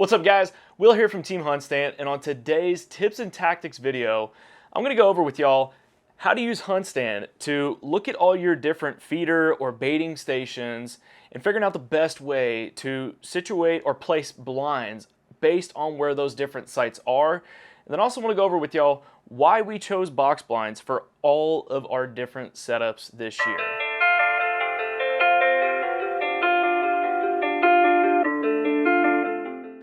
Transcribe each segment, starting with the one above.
What's up guys? Will here from Team HuntStand, and on today's tips and tactics video, I'm gonna go over with y'all how to use HuntStand to look at all your different feeder or baiting stations and figuring out the best way to situate or place blinds based on where those different sites are. And then also want to go over with y'all why we chose box blinds for all of our different setups this year.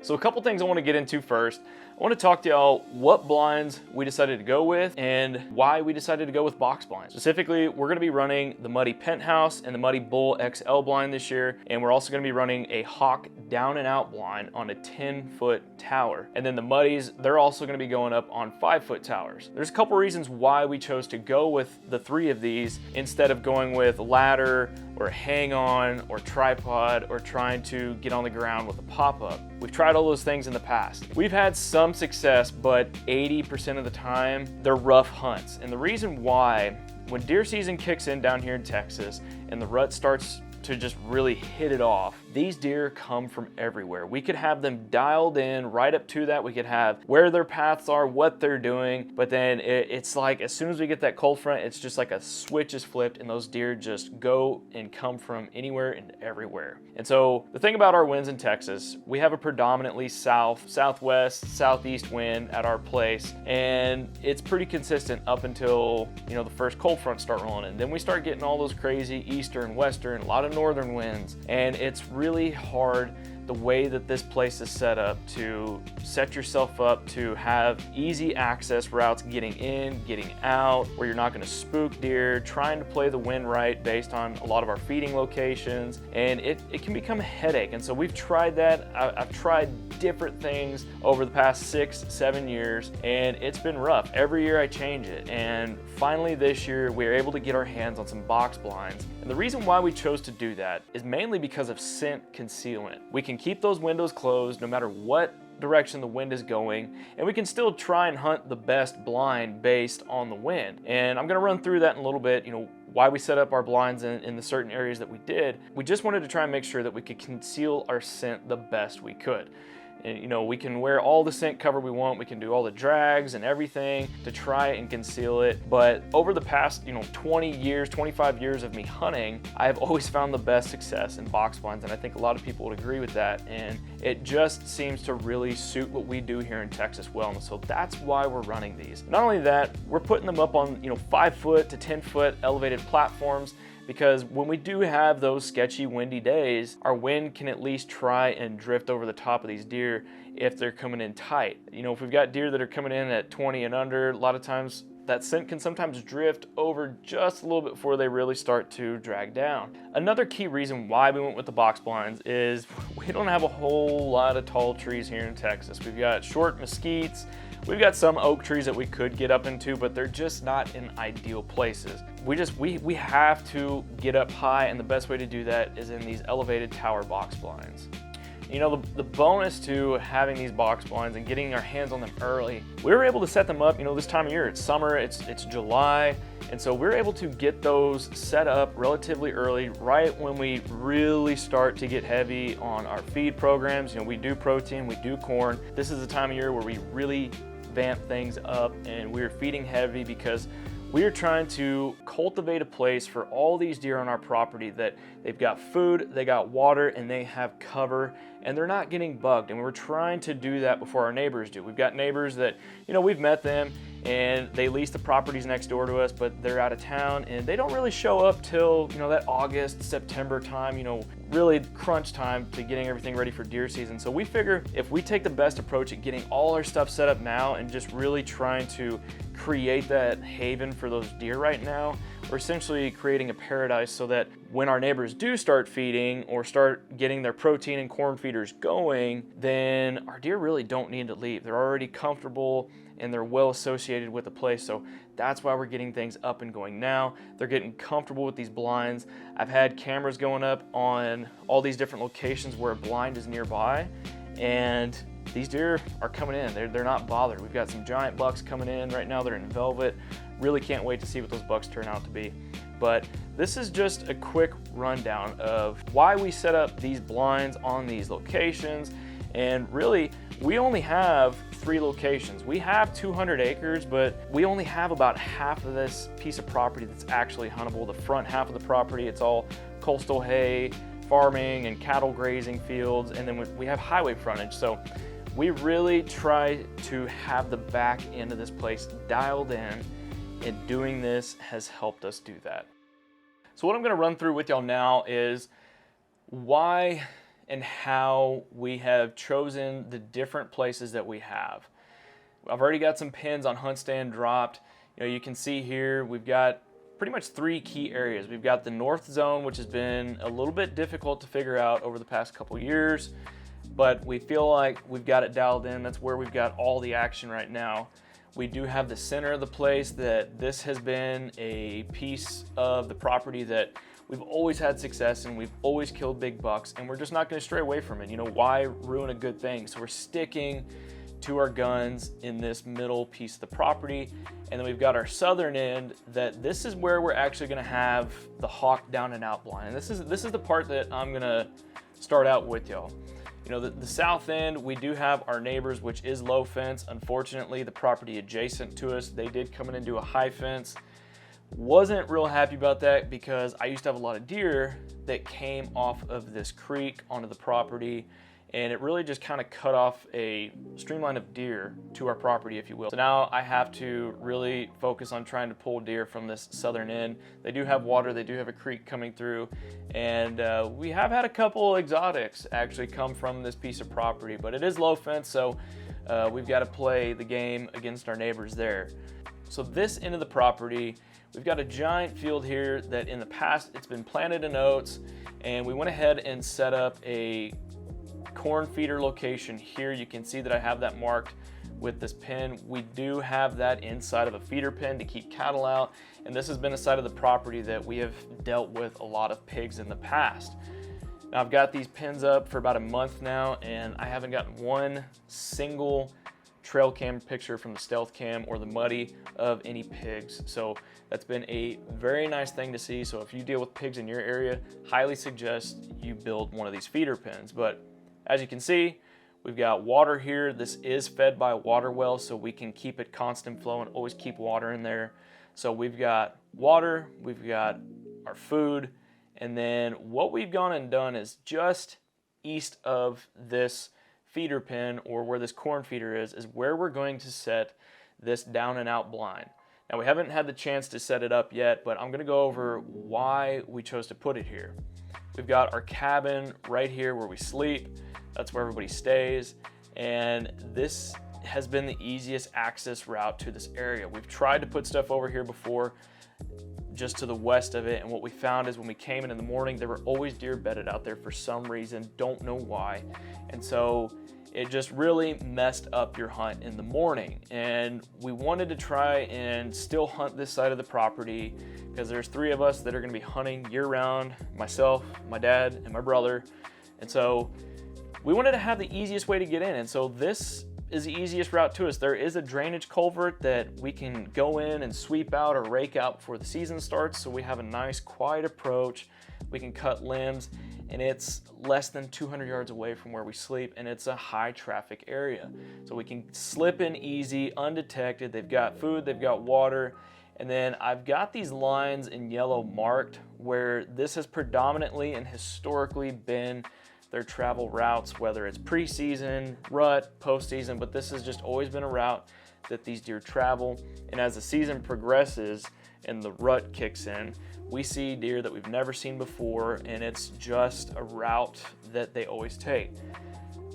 So a couple things I want to get into first. I want to talk to y'all what blinds we decided to go with and why we decided to go with box blinds. Specifically, we're going to be running the Muddy Penthouse and the Muddy Bull XL blind this year, and we're also going to be running a Hawk down and out blind on a 10-foot tower. And then the Muddies, they're also going to be going up on 5-foot towers. There's a couple reasons why we chose to go with the three of these instead of going with ladder or hang on or tripod or trying to get on the ground with a pop-up. We've tried all those things in the past. We've had some success, but 80% of the time, they're rough hunts. And the reason why, when deer season kicks in down here in Texas and the rut starts to just really hit it off, these deer come from everywhere. We could have them dialed in right up to that. We could have where their paths are, what they're doing, but then it's like as soon as we get that cold front, it's just like a switch is flipped and those deer just go and come from anywhere and everywhere. And so the thing about our winds in Texas, we have a predominantly south, southwest, southeast wind at our place, and it's pretty consistent up until, you know, the first cold fronts start rolling in. Then we start getting all those crazy eastern, western, a lot of northern winds, and it's really hard the way that this place is set up to set yourself up to have easy access routes getting in, getting out, where you're not going to spook deer, trying to play the wind right based on a lot of our feeding locations, and it can become a headache. And so we've tried that. I've tried different things over the past 6-7 years, and it's been rough. Every year I change it, and finally this year we were able to get our hands on some box blinds. And the reason why we chose to do that is mainly because of scent concealment. We can keep those windows closed no matter what direction the wind is going, and we can still try and hunt the best blind based on the wind. And I'm going to run through that in a little bit, you know, why we set up our blinds in the certain areas that we did. We just wanted to try and make sure that we could conceal our scent the best we could. And, you know, we can wear all the scent cover we want, we can do all the drags and everything to try and conceal it. But over the past, 20 years, 25 years of me hunting, I've always found the best success in box blinds, and I think a lot of people would agree with that. And it just seems to really suit what we do here in Texas well, and so that's why we're running these. Not only that, we're putting them up on 5-foot to 10-foot elevated platforms, because when we do have those sketchy windy days, our wind can at least try and drift over the top of these deer if they're coming in tight. If we've got deer that are coming in at 20 and under, a lot of times that scent can sometimes drift over just a little bit before they really start to drag down. Another key reason why we went with the box blinds is we don't have a whole lot of tall trees here in Texas. We've got short mesquites, we've got some oak trees that we could get up into, but they're just not in ideal places. We have to get up high, and the best way to do that is in these elevated tower box blinds. The bonus to having these box blinds and getting our hands on them early, we were able to set them up, this time of year. It's summer, it's July, and so we're able to get those set up relatively early, right when we really start to get heavy on our feed programs. We do protein, we do corn. This is the time of year where we really vamp things up, and we're feeding heavy because we are trying to cultivate a place for all these deer on our property that they've got food, they got water, and they have cover, and they're not getting bugged. And we're trying to do that before our neighbors do. We've got neighbors that, we've met them, and they lease the properties next door to us, but they're out of town, and they don't really show up till, that August, September time, really crunch time to getting everything ready for deer season. So we figure if we take the best approach at getting all our stuff set up now and just really trying to create that haven for those deer right now, we're essentially creating a paradise so that when our neighbors do start feeding or start getting their protein and corn feeders going, then our deer really don't need to leave. They're already comfortable and they're well associated with the place. So that's why we're getting things up and going now. They're getting comfortable with these blinds. I've had cameras going up on all these different locations where a blind is nearby, and these deer are coming in. They're not bothered. We've got some giant bucks coming in right now. They're in velvet. Really can't wait to see what those bucks turn out to be. But this is just a quick rundown of why we set up these blinds on these locations And really, we only have 3 locations. We have 200 acres, but we only have about half of this piece of property that's actually huntable. The front half of the property, it's all coastal hay, farming and cattle grazing fields, and then we have highway frontage. So we really try to have the back end of this place dialed in, and doing this has helped us do that. So what I'm gonna run through with y'all now is why and how we have chosen the different places that we have. I've already got some pins on HuntStand dropped. You can see here we've got pretty much 3 key areas. We've got the north zone, which has been a little bit difficult to figure out over the past couple years, but we feel like we've got it dialed in. That's where we've got all the action right now. We do have the center of the place that this has been a piece of the property that we've always had success in. We've always killed big bucks, and we're just not going to stray away from it. Why ruin a good thing? So we're sticking to our guns in this middle piece of the property. And then we've got our southern end that this is where we're actually going to have the hawk down and out blind. And this is the part that I'm going to start out with y'all. The south end, we do have our neighbors, which is low fence. Unfortunately, the property adjacent to us, they did come in and do a high fence. Wasn't real happy about that because I used to have a lot of deer that came off of this creek onto the property, and it really just kind of cut off a streamline of deer to our property, if you will. So now I have to really focus on trying to pull deer from this southern end. They do have water, they do have a creek coming through, and we have had a couple exotics actually come from this piece of property, but it is low fence, so we've got to play the game against our neighbors there. So this end of the property, we've got a giant field here that in the past it's been planted in oats, and we went ahead and set up a corn feeder location here. You can see that I have that marked with this pin. We do have that inside of a feeder pen to keep cattle out, and this has been a side of the property that we have dealt with a lot of pigs in the past. Now I've got these pins up for about a month now, and I haven't gotten one single trail cam picture from the stealth cam or the muddy of any pigs. So that's been a very nice thing to see. So if you deal with pigs in your area, highly suggest you build one of these feeder pens. But as you can see, we've got water here. This is fed by a water well, so we can keep it constant flow and always keep water in there. So we've got water, we've got our food, and then what we've gone and done is just east of this feeder pen, or where this corn feeder is where we're going to set this down and out blind. Now we haven't had the chance to set it up yet, but I'm gonna go over why we chose to put it here. We've got our cabin right here where we sleep. That's where everybody stays, and this has been the easiest access route to this area. We've tried to put stuff over here before, just to the west of it, and what we found is when we came in the morning, there were always deer bedded out there for some reason, don't know why. And so it just really messed up your hunt in the morning. And we wanted to try and still hunt this side of the property because there's 3 of us that are gonna be hunting year round, myself, my dad, and my brother. And so we wanted to have the easiest way to get in. And so this is the easiest route to us. There is a drainage culvert that we can go in and sweep out or rake out before the season starts, so we have a nice quiet approach. We can cut limbs, and it's less than 200 yards away from where we sleep, and it's a high traffic area. So we can slip in easy, undetected. They've got food, they've got water, and then I've got these lines in yellow marked where this has predominantly and historically been their travel routes, whether it's pre-season, rut, post-season, but this has just always been a route that these deer travel. And as the season progresses and the rut kicks in, we see deer that we've never seen before, and it's just a route that they always take.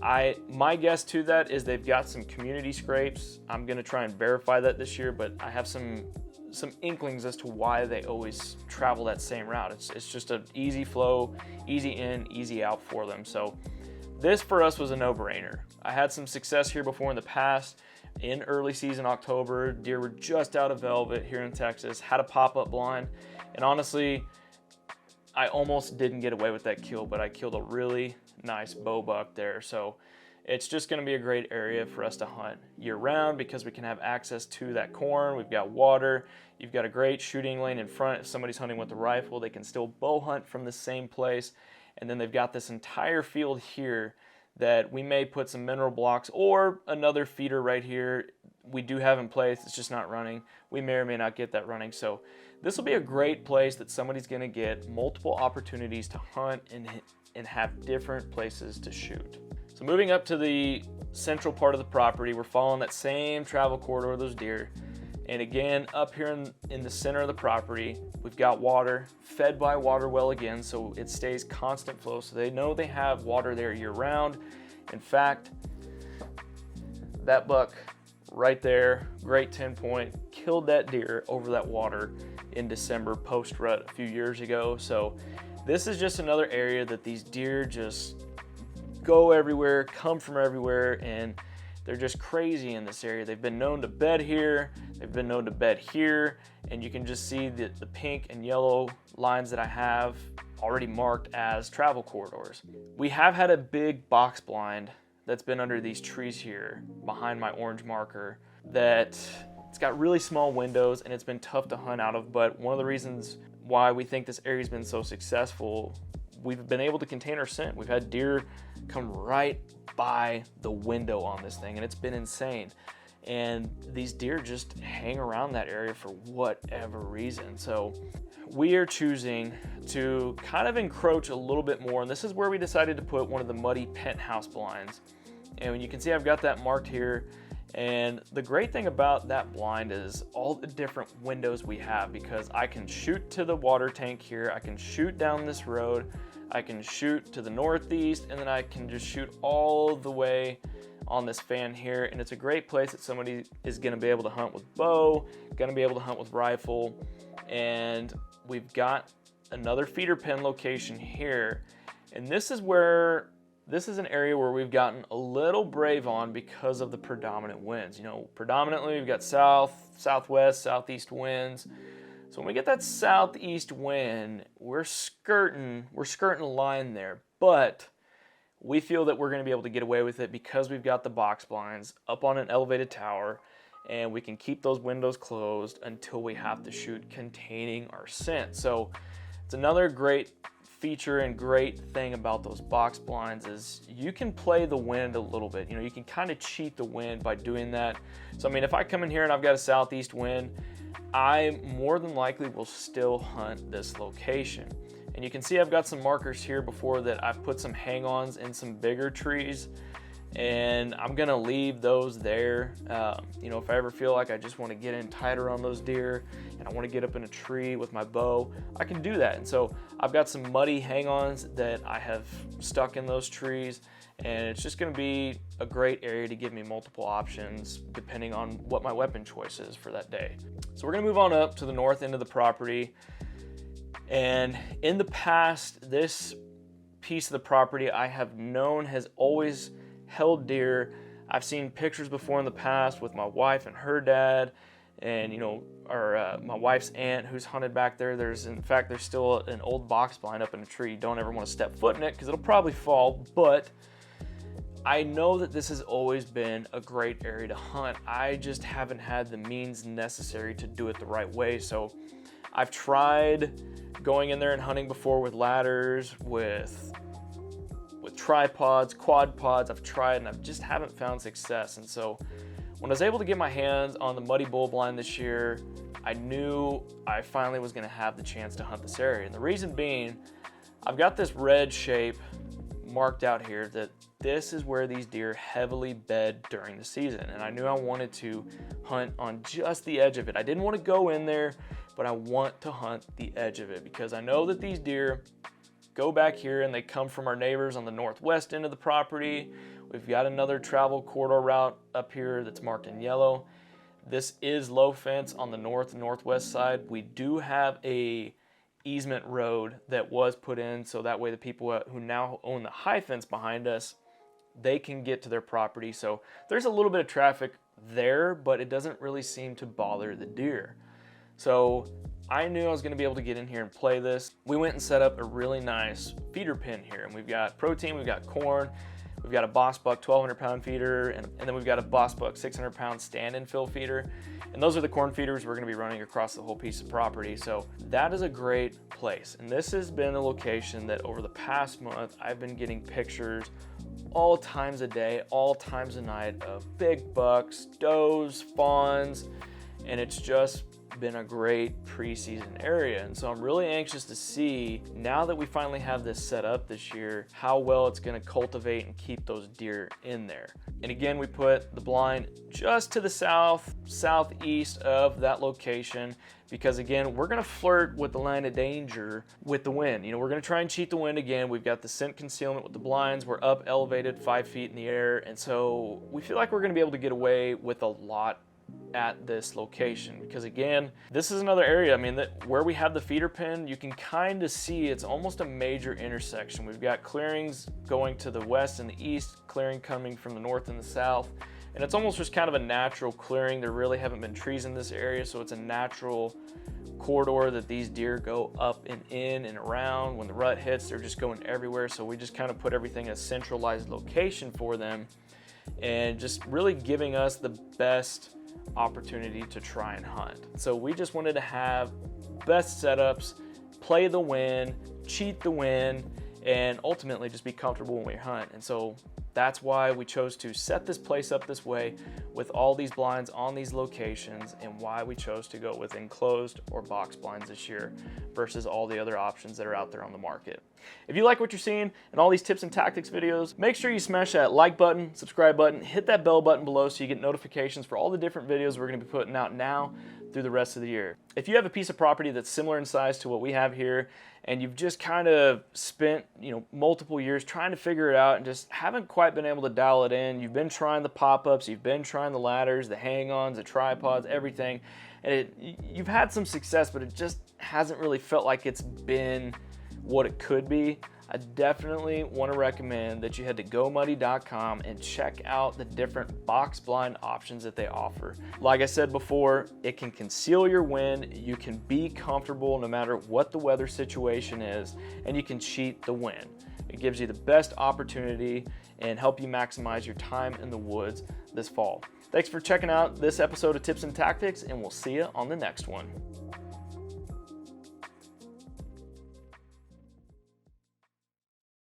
My guess to that is they've got some community scrapes. I'm gonna try and verify that this year, but I have some inklings as to why they always travel that same route. It's just an easy flow, easy in, easy out for them. So this for us was a no-brainer. I had some success here before in the past. In early season October, deer were just out of velvet here in Texas, had a pop-up blind, and honestly, I almost didn't get away with that kill, but I killed a really nice bow buck there. So it's just gonna be a great area for us to hunt year round because we can have access to that corn, we've got water, you've got a great shooting lane in front. If somebody's hunting with a rifle, they can still bow hunt from the same place. And then they've got this entire field here that we may put some mineral blocks or another feeder right here. We do have in place, it's just not running. We may or may not get that running. So this will be a great place that somebody's gonna get multiple opportunities to hunt and have different places to shoot. So moving up to the central part of the property, we're following that same travel corridor of those deer. And again, up here in the center of the property, we've got water, fed by a water well again, so it stays constant flow, so they know they have water there year round. In fact, that buck right there, great 10 point, killed that deer over that water in December post-rut a few years ago. So this is just another area that these deer just go everywhere, come from everywhere, and they're just crazy in this area. They've been known to bed here, they've been known to bed here, and you can just see the pink and yellow lines that I have already marked as travel corridors. We have had a big box blind that's been under these trees here behind my orange marker that it's got really small windows and it's been tough to hunt out of, but one of the reasons why we think this area's been so successful, we've been able to contain our scent. We've had deer come right by the window on this thing, and it's been insane. And these deer just hang around that area for whatever reason. So we are choosing to kind of encroach a little bit more, and this is where we decided to put one of the muddy penthouse blinds. And you can see I've got that marked here. And the great thing about that blind is all the different windows we have, because I can shoot to the water tank here, I can shoot down this road, I can shoot to the northeast, and then I can just shoot all the way on this fan here. And it's a great place that somebody is gonna be able to hunt with bow, gonna be able to hunt with rifle. And we've got another feeder pen location here. And this is an area where we've gotten a little brave on because of the predominant winds. You know, predominantly we've got south, southwest, southeast winds. So when we get that southeast wind, we're skirting a line there, but we feel that we're gonna be able to get away with it because we've got the box blinds up on an elevated tower, and we can keep those windows closed until we have to shoot containing our scent. So it's another great feature and great thing about those box blinds is you can play the wind a little bit. You know, you can kind of cheat the wind by doing that. So I mean, if I come in here and I've got a southeast wind, I more than likely will still hunt this location. And you can see I've got some markers here before that I've put some hang-ons in some bigger trees, and I'm gonna leave those there. You know, if I ever feel like I just wanna get in tighter on those deer and I wanna get up in a tree with my bow, I can do that. And so I've got some muddy hang-ons that I have stuck in those trees, and it's just gonna be a great area to give me multiple options depending on what my weapon choice is for that day. So we're gonna move on up to the north end of the property. And in the past, this piece of the property I have known has always held deer. I've seen pictures before in the past with my wife and her dad, and you know, my wife's aunt who's hunted back there. In fact, there's still an old box blind up in a tree. You don't ever want to step foot in it because it'll probably fall, but I know that this has always been a great area to hunt. I just haven't had the means necessary to do it the right way. So I've tried going in there and hunting before with ladders, with tripods, quad pods. I've tried and I just haven't found success. And so when I was able to get my hands on the muddy bull blind this year, I knew I finally was gonna have the chance to hunt this area. And the reason being, I've got this red shape marked out here that this is where these deer heavily bed during the season. And I knew I wanted to hunt on just the edge of it. I didn't want to go in there, but I want to hunt the edge of it because I know that these deer go back here and they come from our neighbors on the northwest end of the property. We've got another travel corridor route up here that's marked in yellow. This is low fence on the north and northwest side. We do have a easement road that was put in so that way the people who now own the high fence behind us, they can get to their property. So there's a little bit of traffic there, but it doesn't really seem to bother the deer. So I knew I was gonna be able to get in here and play this. We went and set up a really nice feeder pen here, and we've got protein, we've got corn, We've got a Boss Buck 1,200 pound feeder, and then we've got a Boss Buck 600 pound stand and fill feeder. And those are the corn feeders we're gonna be running across the whole piece of property. So that is a great place. And this has been a location that over the past month, I've been getting pictures all times of day, all times of night of big bucks, does, fawns, and it's just been a great preseason area. And so I'm really anxious to see, now that we finally have this set up this year, how well it's going to cultivate and keep those deer in there. And again, we put the blind just to the southeast of that location, because again, we're going to flirt with the line of danger with the wind. You know, we're going to try and cheat the wind again. We've got the scent concealment with the blinds. We're up elevated 5 feet in the air. And so we feel like we're going to be able to get away with a lot at this location, because again, this is another area, I mean, that where we have the feeder pen, you can kind of see it's almost a major intersection. We've got clearings going to the west and the east, clearing coming from the north and the south, and it's almost just kind of a natural clearing. There really haven't been trees in this area, so it's a natural corridor that these deer go up and in and around. When the rut hits, they're just going everywhere, so we just kind of put everything in a centralized location for them, and just really giving us the best opportunity to try and hunt. So we just wanted to have best setups, play the wind, cheat the wind, and ultimately just be comfortable when we hunt. And so that's why we chose to set this place up this way with all these blinds on these locations, and why we chose to go with enclosed or box blinds this year versus all the other options that are out there on the market. If you like what you're seeing and all these tips and tactics videos, make sure you smash that like button, subscribe button, hit that bell button below so you get notifications for all the different videos we're going to be putting out now through the rest of the year. If you have a piece of property that's similar in size to what we have here, and you've just kind of spent, multiple years trying to figure it out and just haven't quite been able to dial it in, you've been trying the pop-ups, you've been trying the ladders, the hang-ons, the tripods, everything, and you've had some success, but it just hasn't really felt like it's been what it could be, I definitely want to recommend that you head to GoMuddy.com and check out the different box blind options that they offer. Like I said before, it can conceal your wind, you can be comfortable no matter what the weather situation is, and you can cheat the wind. It gives you the best opportunity and help you maximize your time in the woods this fall. Thanks for checking out this episode of Tips and Tactics, and we'll see you on the next one.